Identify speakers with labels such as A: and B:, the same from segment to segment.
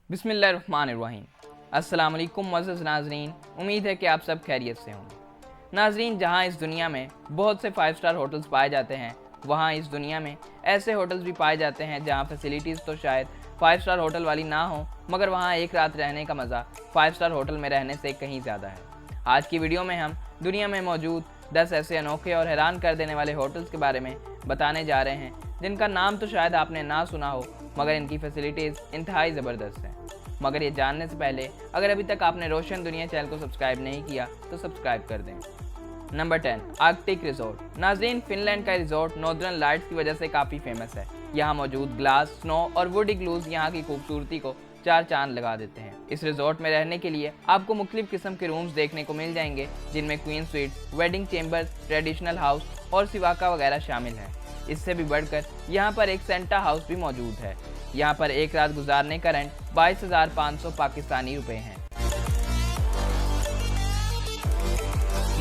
A: बिस्मिल्लाहिर्रहमानिर्रहीम। अस्सलाम वालेकुम मुअज़्ज़ज़ नाज़रीन, उम्मीद है कि आप सब खैरियत से होंगे। नाज़रीन, जहां इस दुनिया में बहुत से 5 स्टार होटल्स पाए जाते हैं, वहां इस दुनिया में ऐसे होटल्स भी पाए जाते हैं जहां फैसिलिटीज़ तो शायद 5 स्टार होटल वाली ना हो, मगर वहां एक रात रहने का मज़ा 5 स्टार होटल में रहने से कहीं ज़्यादा है। आज की वीडियो में हम दुनिया में मौजूद 10 ऐसे अनोखे और हैरान कर देने वाले होटल्स के बारे में बताने जा रहे हैं, जिनका नाम तो शायद आपने ना सुना हो, मगर इनकी फैसिलिटीज़ इंतहाई ज़बरदस्त हैं। मगर ये जानने से पहले अगर अभी तक आपने रोशन दुनिया चैनल को सब्सक्राइब नहीं किया तो सब्सक्राइब कर दें। Number 10, Arctic resort. नाज़रीन, फिनलैंड का रिजॉर्ट नॉर्दर्न लाइट्स की वजह से काफ़ी फेमस है। यहाँ मौजूद ग्लास, स्नो और वुड इग्लूज यहाँ की खूबसूरती को 4 चांद लगा देते हैं। इस रिजॉर्ट में रहने के लिए आपको मुख्तलिफ किस्म के रूम्स देखने को मिल जाएंगे, जिनमें queen sweets, wedding chambers, traditional house और सिवाका वगैरह शामिल हैं। इससे भी बढ़कर यहाँ पर एक सेंटा हाउस भी मौजूद है। यहाँ पर एक रात गुजारने का रेंट 22,500 पाकिस्तानी रुपए है।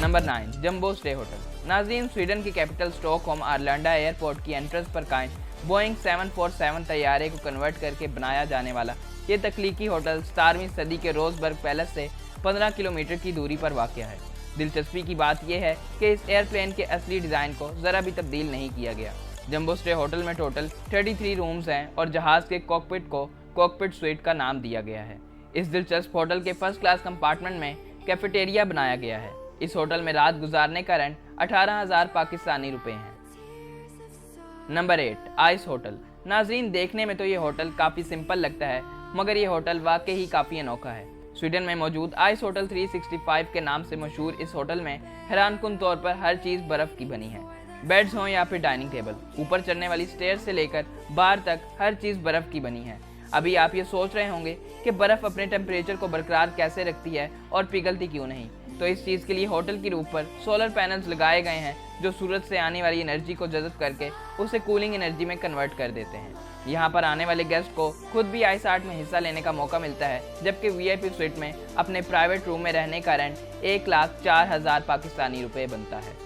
A: Number 9, jumbo stay hotel. नाज़रीन, स्वीडन की कैपिटल स्टॉकहोम आर्लंडा एयरपोर्ट की एंट्रेंस पर कायम बोइंग 747 तैयारे को कन्वर्ट करके बनाया जाने वाला ये तख्लीकी होटल 17वीं सदी के रोजबर्ग पैलेस से 15 किलोमीटर की दूरी पर वाक़या है। दिलचस्पी की बात यह है कि इस एयरप्लेन के असली डिज़ाइन को ज़रा भी तब्दील नहीं किया गया। जंबो स्टे होटल में टोटल 33 रूम्स हैं और जहाज़ के कॉकपिट को कॉकपिट स्वीट का नाम दिया गया है। इस दिलचस्प होटल के फर्स्ट क्लास कंपार्टमेंट में कैफेटेरिया बनाया गया है। इस होटल में रात गुजारने का रेंट 18,000 पाकिस्तानी रुपए हैं। Number 8, ice hotel. नाज़रीन, देखने में तो ये होटल काफ़ी सिंपल लगता है, मगर ये होटल वाकई ही काफ़ी अनोखा है। स्वीडन में मौजूद आइस होटल 365 के नाम से मशहूर इस होटल में हैरानकुन तौर पर हर चीज़ बर्फ़ की बनी है। बेड्स हों या फिर डाइनिंग टेबल, ऊपर चढ़ने वाली स्टेयर से लेकर बाहर तक हर चीज़ बर्फ़ की बनी है। अभी आप ये सोच रहे होंगे कि बर्फ़ अपने टेम्परेचर को बरकरार कैसे रखती है और पिघलती क्यों नहीं, तो इस चीज़ के लिए होटल की रूफ पर सोलर पैनल्स लगाए गए हैं, जो सूरज से आने वाली एनर्जी को जज़ब करके उसे कूलिंग एनर्जी में कन्वर्ट कर देते हैं। यहाँ पर आने वाले गेस्ट को खुद भी आइस आर्ट में हिस्सा लेने का मौका मिलता है, जबकि वीआईपी स्वीट में अपने प्राइवेट रूम में रहने का रेंट 1,04,000 पाकिस्तानी रुपये बनता है।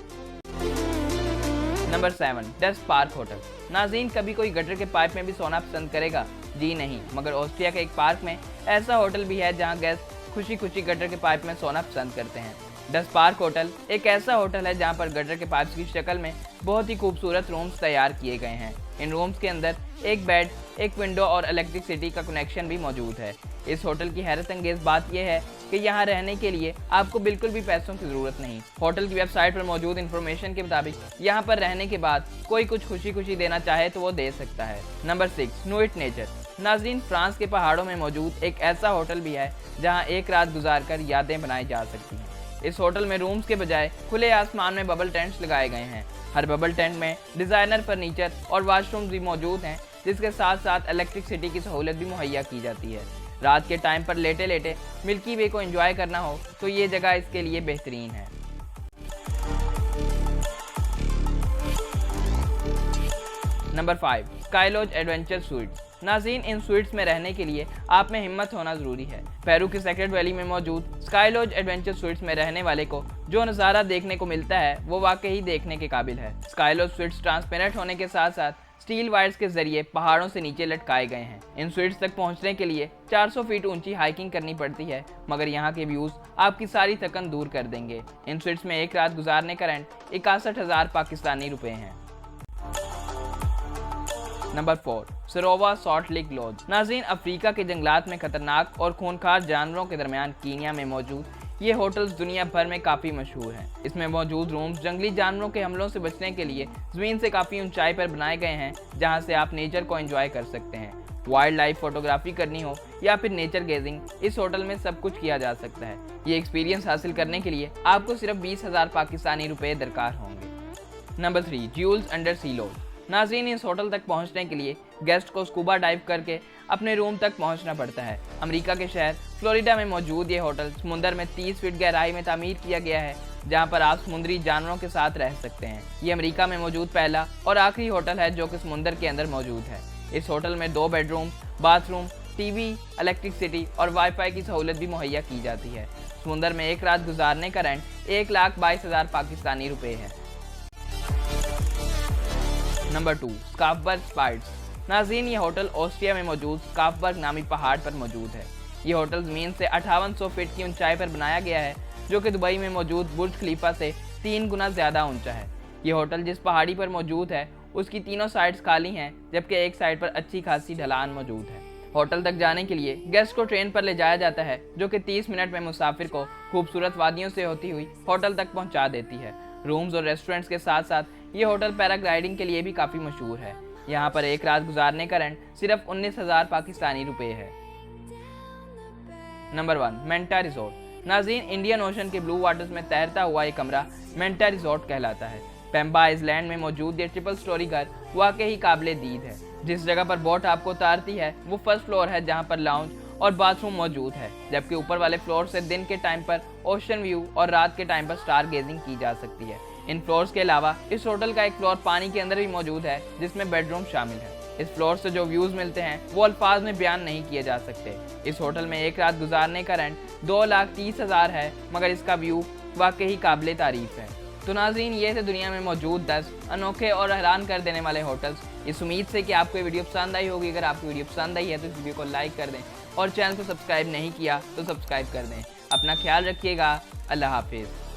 A: Number 7, desk park hotel. नाज़रीन, कभी कोई गटर के पाइप में भी सोना पसंद करेगा? जी नहीं, मगर ऑस्ट्रिया के एक पार्क में ऐसा होटल भी है जहाँ गेस्ट खुशी खुशी गटर के पाइप में सोना पसंद करते हैं। डस्ट पार्क होटल एक ऐसा होटल है जहां पर गटर के पाइप्स की शक्ल में बहुत ही खूबसूरत रूम्स तैयार किए गए हैं। इन रूम्स के अंदर एक बेड, एक विंडो और इलेक्ट्रिसिटी का कनेक्शन भी मौजूद है। इस होटल की हैरत अंगेज बात यह है कि यहाँ रहने के लिए आपको बिल्कुल भी पैसों की ज़रूरत नहीं। होटल की वेबसाइट पर मौजूद इन्फॉर्मेशन के मुताबिक यहाँ पर रहने के बाद कोई कुछ खुशी खुशी देना चाहे तो वो दे सकता है। Number 6, Nuit Nature. नाज़रीन, फ्रांस के पहाड़ों में मौजूद एक ऐसा होटल भी है जहाँ एक रात गुजार कर यादें बनाई जा सकती हैं। इस होटल में रूम्स के बजाय खुले आसमान में बबल टेंट्स लगाए गए हैं। हर बबल टेंट में डिज़ाइनर फर्नीचर और वाशरूम्स भी मौजूद हैं, जिसके साथ साथ इलेक्ट्रिसिटी की सहूलत भी मुहैया की जाती है। रात के टाइम पर लेटे लेटे मिल्की वे को एंजॉय करना हो तो ये जगह इसके लिए बेहतरीन है। Number 5, sky lodge adventure suites. नाज़रीन, इन स्वीट्स में रहने के लिए आप में हिम्मत होना ज़रूरी है। पेरू की सेक्रेट वैली में मौजूद स्काई लॉज एडवेंचर स्वीट्स में रहने वाले को जो नज़ारा देखने को मिलता है वो वाकई देखने के काबिल है। स्काई लॉज स्वीट्स ट्रांसपेरेंट होने के साथ साथ स्टील वायर्स के जरिए पहाड़ों से नीचे लटकाए गए हैं। इन स्वीट्स तक पहुंचने के लिए 400 फीट ऊंची हाइकिंग करनी पड़ती है, मगर यहाँ के व्यूज़ आपकी सारी थकन दूर कर देंगे। इन स्वीट्स में एक रात गुजारने का रेंट 61,000 पाकिस्तानी रुपये हैं। Number 4, Sarova Salt Lake Lodge. नाज़रीन, अफ्रीका के जंगलात में खतरनाक और खूंखार जानवरों के दरमियान कीनिया में मौजूद ये होटल्स दुनिया भर में काफ़ी मशहूर हैं। इसमें मौजूद रूम्स जंगली जानवरों के हमलों से बचने के लिए ज़मीन से काफ़ी ऊंचाई पर बनाए गए हैं, जहां से आप नेचर को एंजॉय कर सकते हैं। वाइल्ड लाइफ फोटोग्राफी करनी हो या फिर नेचर गेजिंग, इस होटल में सब कुछ किया जा सकता है। ये एक्सपीरियंस हासिल करने के लिए आपको सिर्फ 20,000 पाकिस्तानी रुपये दरकार होंगे। नंबर 3, ज्यूल्स अंडर सी लॉज। नाज़रीन, इस होटल तक पहुंचने के लिए गेस्ट को स्कूबा डाइव करके अपने रूम तक पहुंचना पड़ता है। अमेरिका के शहर फ्लोरिडा में मौजूद ये होटल समुंदर में 30 फीट गहराई में तामीर किया गया है, जहां पर आप समुद्री जानवरों के साथ रह सकते हैं। ये अमेरिका में मौजूद पहला और आखिरी होटल है जो कि समुंदर के अंदर मौजूद है। इस होटल में 2 बेडरूम, बाथरूम, टीवी, इलेक्ट्रिसिटी और वाईफाई की सहूलत भी मुहैया की जाती है। समुंदर में एक रात गुजारने का रेंट 1,22,000 पाकिस्तानी रुपये है। नंबर 2, स्कार्फबर्ग स्पाइड्स। नाज़रीन, ये होटल ऑस्ट्रिया में मौजूद काफबर्ग नामी पहाड़ पर मौजूद है। ये होटल ज़मीन से 5800 फीट की ऊंचाई पर बनाया गया है, जो कि दुबई में मौजूद बुर्ज खलीफा से 3 गुना ज़्यादा ऊंचा है। ये होटल जिस पहाड़ी पर मौजूद है उसकी तीनों साइड्स खाली हैं, जबकि एक साइड पर अच्छी खासी ढलान मौजूद है। होटल तक जाने के लिए गेस्ट को ट्रेन पर ले जाया जाता है, जो कि 30 मिनट में मुसाफिर को खूबसूरत वादियों से होती हुई होटल तक पहुंचा देती है। रूम्स और रेस्टोरेंट्स के साथ साथ ये होटल पैराग्लाइडिंग के लिए भी काफ़ी मशहूर है। यहाँ पर एक रात गुजारने का रेंट सिर्फ 19,000 पाकिस्तानी रुपये है। Number 1, Manta resort. नाज़रीन, इंडियन ओशन के ब्लू वाटर्स में तैरता हुआ ये कमरा मेंटा रिजॉर्ट कहलाता है। पेम्बा आइलैंड में मौजूद ये ट्रिपल स्टोरी घर वाकई ही काबिले दीद है। जिस जगह पर बोट आपको उतारती है वो फर्स्ट फ्लोर है, जहाँ पर लाउंज और बाथरूम मौजूद है, जबकि ऊपर वाले फ्लोर से दिन के टाइम पर ओशन व्यू और रात के टाइम पर स्टार गेजिंग की जा सकती है। इन फ्लोर्स के अलावा इस होटल का एक फ्लोर पानी के अंदर भी मौजूद है, जिसमें बेडरूम शामिल है। इस फ्लोर से जो व्यूज मिलते हैं वो अल्फाज में बयान नहीं किए जा सकते। इस होटल में एक रात गुजारने का रेंट 2,30,000 है, मगर इसका व्यू वाकई ही काबिले तारीफ है। तो नाज़रीन, ये थे दुनिया में मौजूद 10 अनोखे और हैरान कर देने वाले होटल्स। इस उम्मीद से कि आपको ये वीडियो पसंद आई होगी। अगर आपको वीडियो पसंद आई है तो इस वीडियो को लाइक कर दें और चैनल को सब्सक्राइब नहीं किया तो सब्सक्राइब कर दें। अपना ख्याल रखिएगा। अल्लाह हाफिज़।